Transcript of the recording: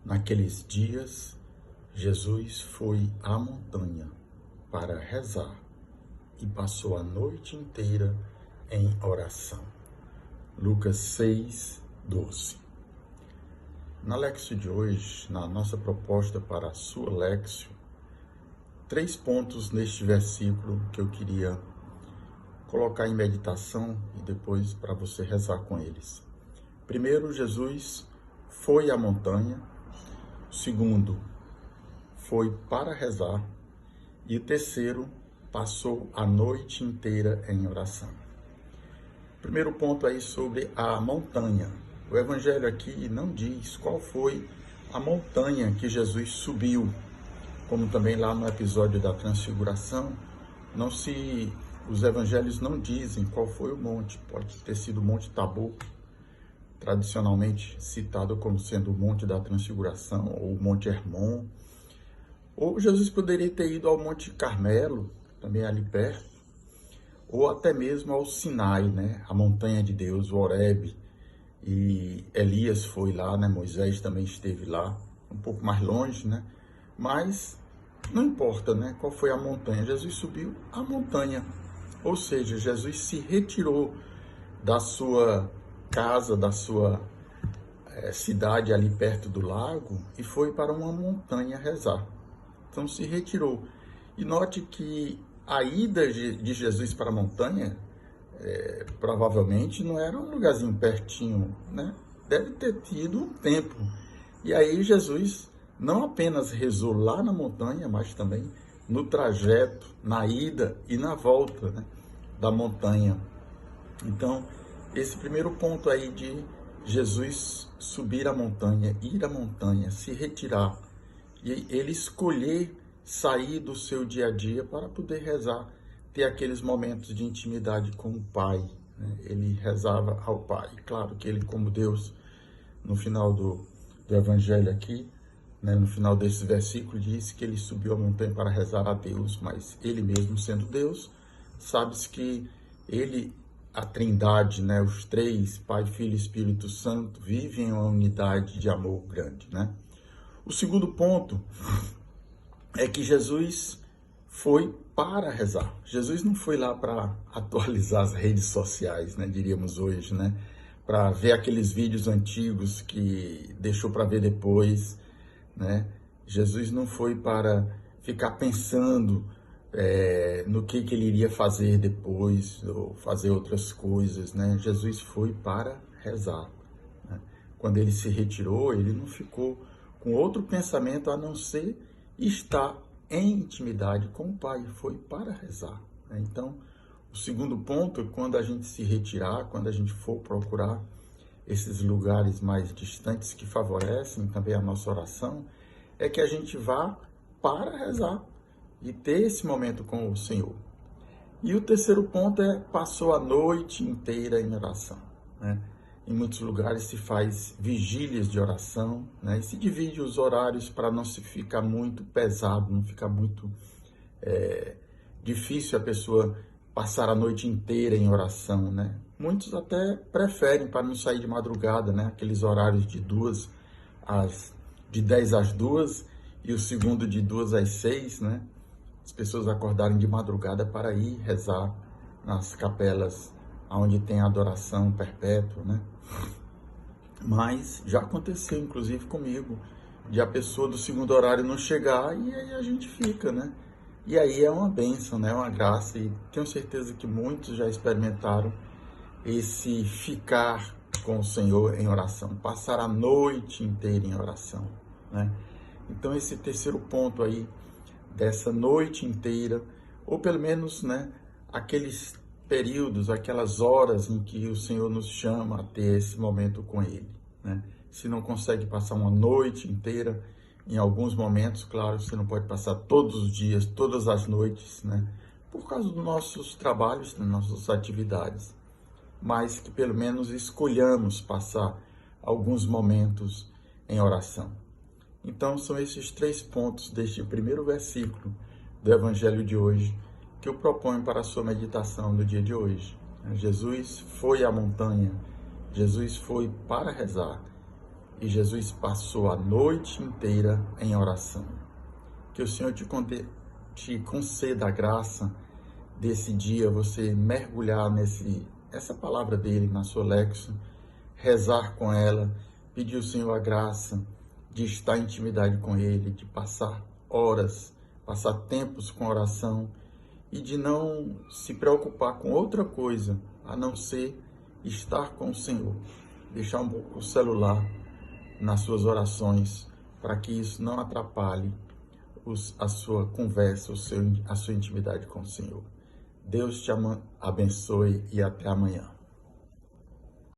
Naqueles dias, Jesus foi à montanha para rezar e passou a noite inteira em oração. Lucas 6, 12. Na Lexio de hoje, na nossa proposta para a sua Lexio, 3 pontos neste versículo que eu queria colocar em meditação e depois para você rezar com eles. Primeiro, Jesus foi à montanha. Segundo, foi para rezar. E o terceiro, passou a noite inteira em oração. Primeiro ponto aí sobre a montanha. O Evangelho aqui não diz qual foi a montanha que Jesus subiu, como também lá no episódio da Transfiguração, os evangelhos não dizem qual foi o monte. Pode ter sido o Monte Tabor, tradicionalmente citado como sendo o Monte da Transfiguração, ou o Monte Hermon. Ou Jesus poderia ter ido ao Monte Carmelo, também ali perto, ou até mesmo ao Sinai, né? A montanha de Deus, o Horebe. E Elias foi lá, né? Moisés também esteve lá, um pouco mais longe, né? Mas não importa, né? Qual foi a montanha. Jesus subiu a montanha, ou seja, Jesus se retirou da sua casa, da sua cidade ali perto do lago e foi para uma montanha rezar. Então se retirou. E note que a ida de Jesus para a montanha provavelmente não era um lugarzinho pertinho, né? Deve ter tido um tempo. E aí Jesus não apenas rezou lá na montanha, mas também no trajeto, na ida e na volta, né, da montanha. Então, esse primeiro ponto aí de Jesus subir a montanha, ir à montanha, se retirar, e ele escolher sair do seu dia a dia para poder rezar, ter aqueles momentos de intimidade com o Pai, né? Ele rezava ao Pai. Claro que ele, como Deus, no final do Evangelho aqui, né, no final desse versículo, diz que ele subiu a montanha para rezar a Deus, mas ele mesmo sendo Deus, sabe-se que ele, a Trindade, né, os três, Pai, Filho e Espírito Santo, vivem em uma unidade de amor grande, né? O segundo ponto é que Jesus foi para rezar. Jesus não foi lá para atualizar as redes sociais, né, diríamos hoje, né, para ver aqueles vídeos antigos que deixou para ver depois, né? Jesus não foi para ficar pensando no que ele iria fazer depois, ou fazer outras coisas, né? Jesus foi para rezar, né? Quando ele se retirou, ele não ficou com outro pensamento a não ser estar em intimidade com o Pai, foi para rezar, né? Então, o segundo ponto é quando a gente se retirar, quando a gente for procurar esses lugares mais distantes que favorecem também a nossa oração, é que a gente vá para rezar e ter esse momento com o Senhor. E o terceiro ponto é passou a noite inteira em oração, né? Em muitos lugares se faz vigílias de oração, né? E se divide os horários para não se ficar muito pesado, não ficar muito difícil a pessoa passar a noite inteira em oração, né? Muitos até preferem para não sair de madrugada, né? Aqueles horários de 10 às 2 e o segundo de 2 às 6, né? As pessoas acordarem de madrugada para ir rezar nas capelas onde tem adoração perpétua, né? Mas já aconteceu, inclusive comigo, de a pessoa do segundo horário não chegar e aí a gente fica, né? E aí é uma bênção, né? Uma graça, e tenho certeza que muitos já experimentaram esse ficar com o Senhor em oração, passar a noite inteira em oração, né? Então esse terceiro ponto aí, dessa noite inteira, ou pelo menos, né, aqueles períodos, aquelas horas em que o Senhor nos chama a ter esse momento com Ele, né? Se não consegue passar uma noite inteira, em alguns momentos, claro, você não pode passar todos os dias, todas as noites, né? Por causa dos nossos trabalhos, das nossas atividades, mas que pelo menos escolhamos passar alguns momentos em oração. Então, são esses 3 pontos deste primeiro versículo do Evangelho de hoje que eu proponho para a sua meditação no dia de hoje. Jesus foi à montanha, Jesus foi para rezar E Jesus passou a noite inteira em oração. Que o Senhor te conceda a graça desse dia, você mergulhar essa palavra dele na sua lexo, rezar com ela, pedir ao Senhor a graça de estar em intimidade com ele, de passar horas, passar tempos com oração e de não se preocupar com outra coisa a não ser estar com o Senhor. Deixar um pouco o celular nas suas orações, para que isso não atrapalhe a sua conversa, a sua intimidade com o Senhor. Deus te abençoe e até amanhã.